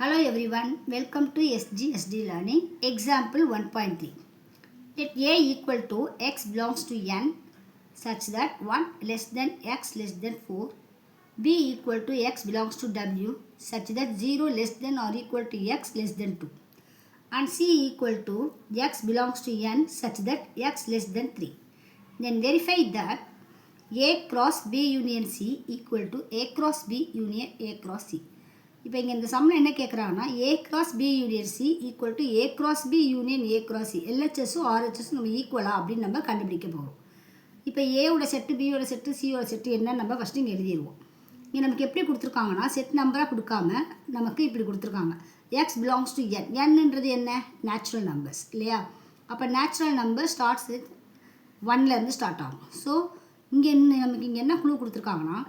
Hello everyone, welcome to SGSD Learning. Example 1.3. Let A equal to x belongs to n such that 1 less than x less than 4. B equal to x belongs to w such that 0 less than or equal to x less than 2. And C equal to x belongs to n such that x less than 3. Then verify that A cross B union C equal to A cross B union A cross C. இப்போ இங்கே இந்த சம்மில் என்ன கேட்குறாங்கன்னா A cross B union C equal to A cross B union A cross C எல்ஹெச்எஸும் ஆர்ஹெச்எஸும் நம்ம ஈக்குவலா அப்படின்னு நம்ம கண்டுபிடிக்க போகிறோம். இப்போ ஏவோட செட்டு பியோட செட்டு சியோட செட்டு என்னன்னு நம்ம ஃபஸ்ட்டு இங்கே எழுதிடுவோம். இங்கே நமக்கு எப்படி கொடுத்துருக்காங்கன்னா செட் நம்பராக கொடுக்காம நமக்கு இப்படி கொடுத்துருக்காங்க. எக்ஸ் பிலாங்ஸ் டு என். என்னன்றது என்ன? நேச்சுரல் நம்பர்ஸ் இல்லையா? அப்போ நேச்சுரல் நம்பர் ஸ்டார்ட்ஸ் வித் ஒன்லேருந்து ஸ்டார்ட் ஆகும். ஸோ இங்கே நமக்கு இங்கே என்ன குழு கொடுத்துருக்காங்கன்னா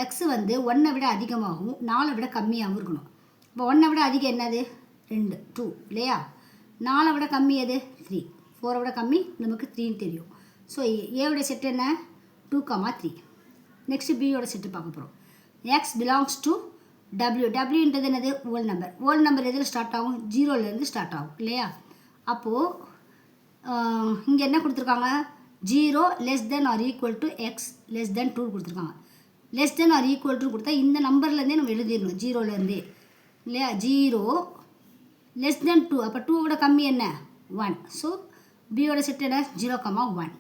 எக்ஸ் வந்து 1 விட அதிகமாகவும் 4 விட கம்மியாகவும் இருக்கணும். இப்போ 1 விட அதிகம் என்னது? 2 2 இல்லையா? 4 விட கம்மி எது? 3 4 விட கம்மி நமக்கு 3ன்னு தெரியும். ஸோ ஏவோட செட்டு என்ன? 2, 3. நெக்ஸ்ட்டு பியோட செட்டு பார்க்க போகிறோம். எக்ஸ் பிலாங்ஸ் டு டபிள்யூன்றது என்னது? ஓல் நம்பர் எதில் ஸ்டார்ட் ஆகும்? 0லேருந்து ஸ்டார்ட் ஆகும் இல்லையா? அப்போது இங்கே என்ன கொடுத்துருக்காங்க? 0 less than or equal to X less than 2 கொடுத்துருக்காங்க. Less than or equal to கொடுத்தா இந்த நம்பர்லேருந்தே நம்ம எழுதிடணும் 0லேருந்தே இல்லையா? 0 லெஸ் தென் 2. அப்போ 2 விட கம்மி என்ன? 1. ஸோ பியோட செட்டு என்ன? 0, 1.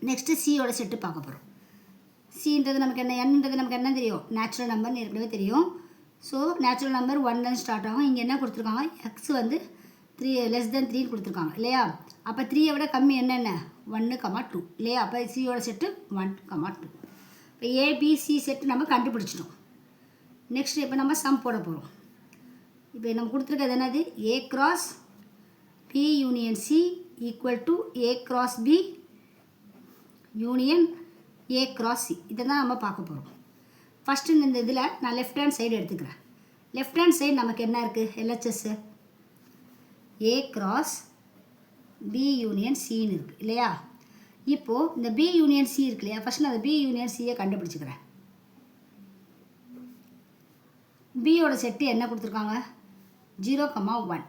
நெக்ஸ்ட்டு சியோட செட்டு பார்க்க போகிறோம். சின்றது நமக்கு என்ன? என்னன்றது நமக்கு என்ன தெரியும்? நேச்சுரல் நம்பர்னு ஏற்கனவே தெரியும். ஸோ நேச்சுரல் நம்பர் 1லேருந்து ஸ்டார்ட் ஆகும். இங்கே என்ன கொடுத்துருக்காங்க? எக்ஸ் வந்து 3 லெஸ் தென் 3 கொடுத்துருக்காங்க இல்லையா? அப்போ 3 விட கம்மி என்னென்ன? 1, 2 இல்லையா? அப்போ சியோட செட்டு 1, 2. இப்போ ஏபிசி செட்டு நம்ம கண்டுபிடிச்சிட்டோம். நெக்ஸ்ட் இப்போ நம்ம சம் போட போகிறோம். இப்போ நம்ம கொடுத்துருக்கிறது என்னது? A cross B union C equal to A cross B union A cross C. இதை தான் நம்ம பார்க்க போகிறோம். ஃபஸ்ட்டு இந்த இதில் நான் லெஃப்ட் ஹேண்ட் சைடு எடுத்துக்கிறேன். லெஃப்ட் ஹேண்ட் சைடு நமக்கு என்ன இருக்குது? LHS A cross B union சின்னு இருக்குது இல்லையா? இப்போது இந்த பி யூனியன் சி இருக்கு இல்லையா? ஃபஸ்ட் நான் அந்த பி யூனியன் சியை கண்டுபிடிச்சிக்கிறேன். பியோட செட்டு என்ன கொடுத்துருக்காங்க? 0, 1.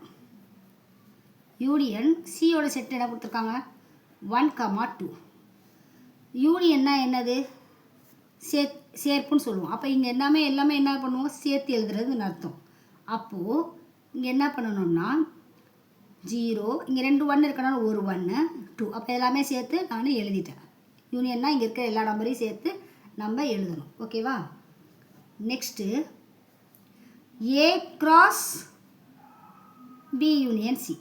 யூனியன் சியோட செட்டு என்ன கொடுத்துருக்காங்க? 1, 2. யூனியன்னா என்னது? சேர்ப்புன்னு சொல்லுவோம். அப்போ இங்கே எல்லாமே என்ன பண்ணுவோம்? சேர்த்து எழுதுறதுன்னு அர்த்தம். அப்போது இங்கே என்ன பண்ணணும்னா 0 இங்கே 2 1 இருக்கனால ஒரு 1 2. அப்போ எல்லாமே சேர்த்து நான் எழுதிட்டேன். யூனியன்னா இங்கே இருக்கிற எல்லா நம்பரையும் சேர்த்து நம்ம எழுதணும். ஓகேவா? Next A cross B union C.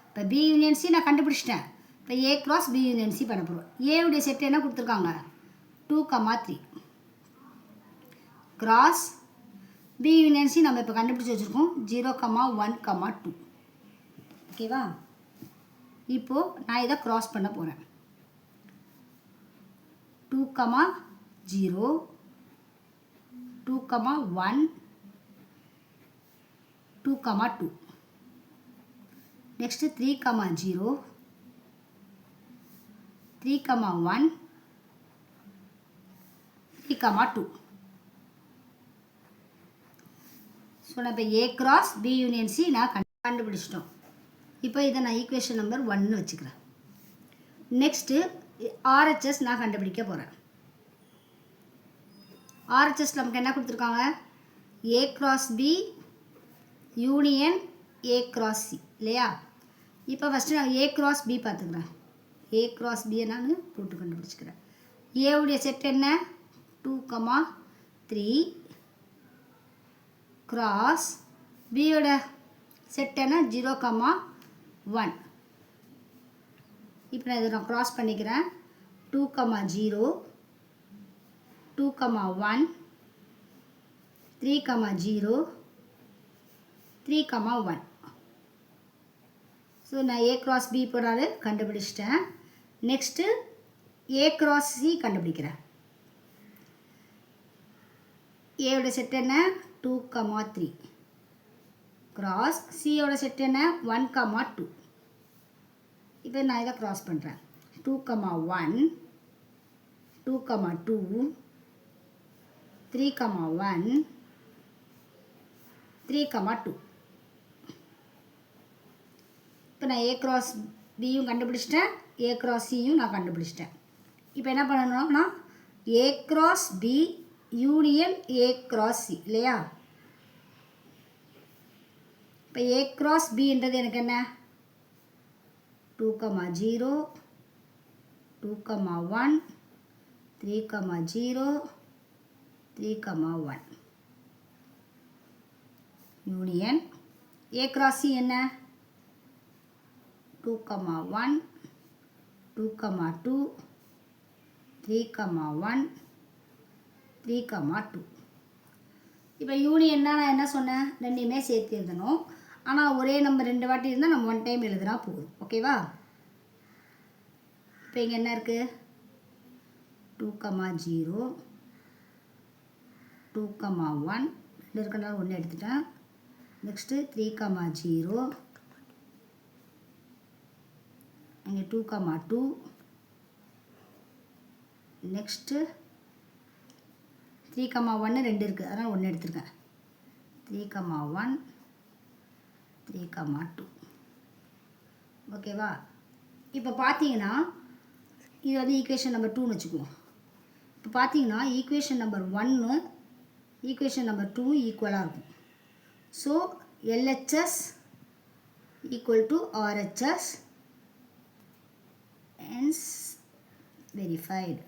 இப்போ பி யூனியன் சி நான் கண்டுபிடிச்சிட்டேன். இப்போ A cross B union C பண்ண போகிறோம். ஏவுடைய செட்டு என்ன கொடுத்துருக்காங்க? 2, 3 கிராஸ் பி யூனியன் சி நம்ம இப்போ கண்டுபிடிச்சி வச்சுருக்கோம் 0, 1, 2. ஓகேவா? இப்போது நான் இதை க்ராஸ் பண்ண போகிறேன். 2, 0 2, 1 2, 2. நெக்ஸ்ட்டு 3, 0 3, 1 3, 2. ஸோ நான் இப்போ A cross B union C நான் கண்டுபிடிச்சிட்டோம். இப்போ இதை நான் ஈக்குவேஷன் நம்பர் 1 வச்சுக்கிறேன். நெக்ஸ்ட்டு ஆர்ஹெச்எஸ் நான் கண்டுபிடிக்க போகிறேன். ஆர்ஹெச்எஸ் நமக்கு என்ன கொடுத்துருக்காங்க? A cross B union A cross C இல்லையா? இப்போ ஃபஸ்ட்டு நான் ஏ கிராஸ் பி பார்த்துக்கிறேன். ஏ கிராஸ் பியை நான் போட்டு கண்டுபிடிச்சிக்கிறேன். ஏவுடைய செட் என்ன? 2, 3 கிராஸ் பியோட செட் என்ன? 0, 1. இப்போ நான் இதை நான் க்ராஸ் பண்ணிக்கிறேன். 2, 0 2, 1 3, 0 3, 1. ஸோ நான் ஏ கிராஸ் பி இப்போ நான் கண்டுபிடிச்சிட்டேன். நெக்ஸ்ட்டு ஏ கிராஸ் சி கண்டுபிடிக்கிறேன். ஏவோட செட் என்ன? 2, 3 கிராஸ் சியோட செட் என்ன? 1, 2. இப்போ நான் இதை க்ராஸ் பண்ணுறேன். 2, 1 2, 2 3, 1 3, 2. இப்போ நான் A cross Bயும் கண்டுபிடிச்சிட்டேன், A cross Cயும் நான் கண்டுபிடிச்சிட்டேன். இப்போ என்ன பண்ணணும்னா A cross B union A cross C இல்லையா? இப்போ A cross Bன்றது எனக்கு என்ன? 2, 0, 2, 1, 3, 0, 3, 1. யூனியன் A cross C என்ன? 2, 1, 2, 2, 3, 1, 3, 2. இப்போ யூனியன்னா நான் என்ன சொன்னேன்? ரெண்டையுமே சேர்த்து எழுதணும். ஆனால் ஒரே நம்பர் 2 வாட்டி இருந்தால் நம்ம 1 டைம் எழுதுனா போதும். ஓகேவா? இப்போ இங்கே என்ன இருக்குது? 2, 0, 2, 1 ரெண்டு இருக்கனால 1 எடுத்துட்டேன். நெக்ஸ்ட்டு 3, 0, இங்கே 2, 2, நெக்ஸ்ட்டு 3, 1 ரெண்டு இருக்குது, அதனால் 1 எடுத்துருக்கேன். 3, 1, 3, 2. ஓகேவா? இப்போ பார்த்தீங்கன்னா இது வந்து ஈக்குவேஷன் நம்பர் 2ன்னு வச்சுக்குவோம். இப்போ பார்த்தீங்கன்னா ஈக்குவேஷன் நம்பர் 1 ஈக்குவேஷன் நம்பர் 2 ஈக்குவலாக இருக்கும். So LHS equal to RHS hence verified.